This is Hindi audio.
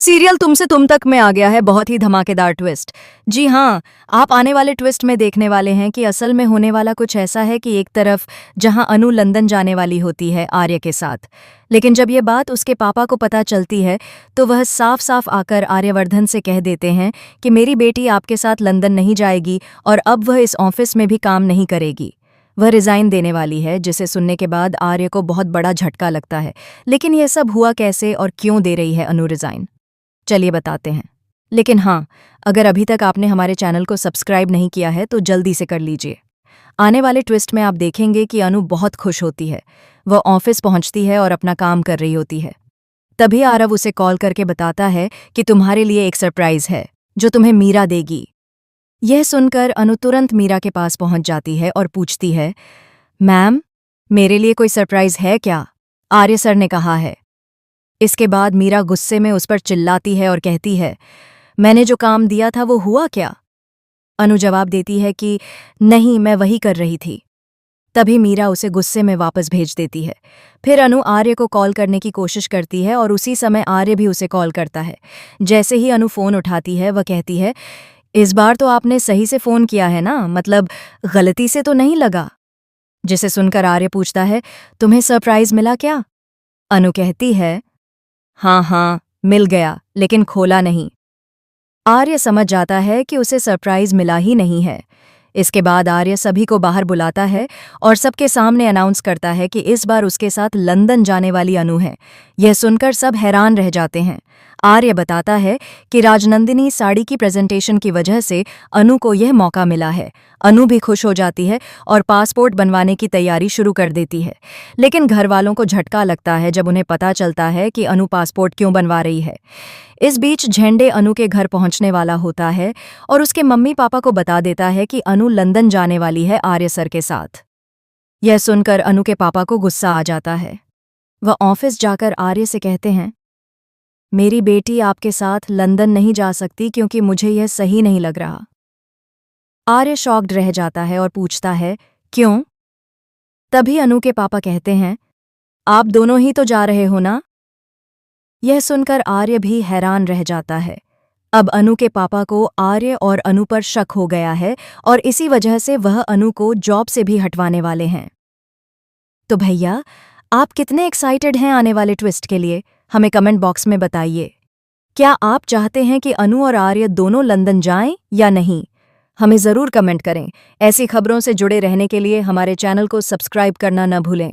सीरियल तुम से तुम तक में आ गया है बहुत ही धमाकेदार ट्विस्ट। जी हाँ, आप आने वाले ट्विस्ट में देखने वाले हैं कि असल में होने वाला कुछ ऐसा है कि एक तरफ जहां अनु लंदन जाने वाली होती है आर्य के साथ, लेकिन जब ये बात उसके पापा को पता चलती है तो वह साफ साफ आकर आर्यवर्धन से कह देते हैं कि मेरी बेटी आपके साथ लंदन नहीं जाएगी और अब वह इस ऑफिस में भी काम नहीं करेगी। वह रिजाइन देने वाली है, जिसे सुनने के बाद आर्य को बहुत बड़ा झटका लगता है। लेकिन यह सब हुआ कैसे और क्यों दे रही है अनु रिजाइन, चलिए बताते हैं। लेकिन हाँ, अगर अभी तक आपने हमारे चैनल को सब्सक्राइब नहीं किया है तो जल्दी से कर लीजिए। आने वाले ट्विस्ट में आप देखेंगे कि अनु बहुत खुश होती है। वह ऑफिस पहुंचती है और अपना काम कर रही होती है। तभी आरव उसे कॉल करके बताता है कि तुम्हारे लिए एक सरप्राइज है जो तुम्हें मीरा देगी। यह सुनकर अनु तुरंत मीरा के पास पहुंच जाती है और पूछती है, मैम, मेरे लिए कोई सरप्राइज है क्या? आर्य सर ने कहा है। इसके बाद मीरा गुस्से में उस पर चिल्लाती है और कहती है, मैंने जो काम दिया था वो हुआ क्या? अनु जवाब देती है कि नहीं, मैं वही कर रही थी। तभी मीरा उसे गुस्से में वापस भेज देती है। फिर अनु आर्य को कॉल करने की कोशिश करती है और उसी समय आर्य भी उसे कॉल करता है। जैसे ही अनु फोन उठाती है वह कहती है, इस बार तो आपने सही से फोन किया है ना, मतलब गलती से तो नहीं लगा? जिसे सुनकर आर्य पूछता है, तुम्हें सरप्राइज मिला क्या? अनु कहती है, हाँ, मिल गया, लेकिन खोला नहीं। आर्य समझ जाता है कि उसे सरप्राइज मिला ही नहीं है। इसके बाद आर्य सभी को बाहर बुलाता है और सबके सामने अनाउंस करता है कि इस बार उसके साथ लंदन जाने वाली अनु है। यह सुनकर सब हैरान रह जाते हैं। आर्य बताता है कि राजनंदिनी साड़ी की प्रेजेंटेशन की वजह से अनु को यह मौका मिला है। अनु भी खुश हो जाती है और पासपोर्ट बनवाने की तैयारी शुरू कर देती है। लेकिन घर वालों को झटका लगता है जब उन्हें पता चलता है कि अनु पासपोर्ट क्यों बनवा रही है। इस बीच झेंडे अनु के घर पहुंचने वाला होता है और उसके मम्मी पापा को बता देता है कि अनु लंदन जाने वाली है आर्य सर के साथ। यह सुनकर अनु के पापा को गुस्सा आ जाता है। वह ऑफिस जाकर आर्य से कहते हैं, मेरी बेटी आपके साथ लंदन नहीं जा सकती क्योंकि मुझे यह सही नहीं लग रहा। आर्य शॉक्ड रह जाता है और पूछता है, क्यों? तभी अनु के पापा कहते हैं, आप दोनों ही तो जा रहे हो ना? यह सुनकर आर्य भी हैरान रह जाता है। अब अनु के पापा को आर्य और अनु पर शक हो गया है और इसी वजह से वह अनु को जॉब से भी हटवाने वाले हैं। तो भैया, आप कितने एक्साइटेड हैं आने वाले ट्विस्ट के लिए? हमें कमेंट बॉक्स में बताइए। क्या आप चाहते हैं कि अनु और आर्य दोनों लंदन जाएं या नहीं? हमें ज़रूर कमेंट करें। ऐसी खबरों से जुड़े रहने के लिए हमारे चैनल को सब्सक्राइब करना न भूलें।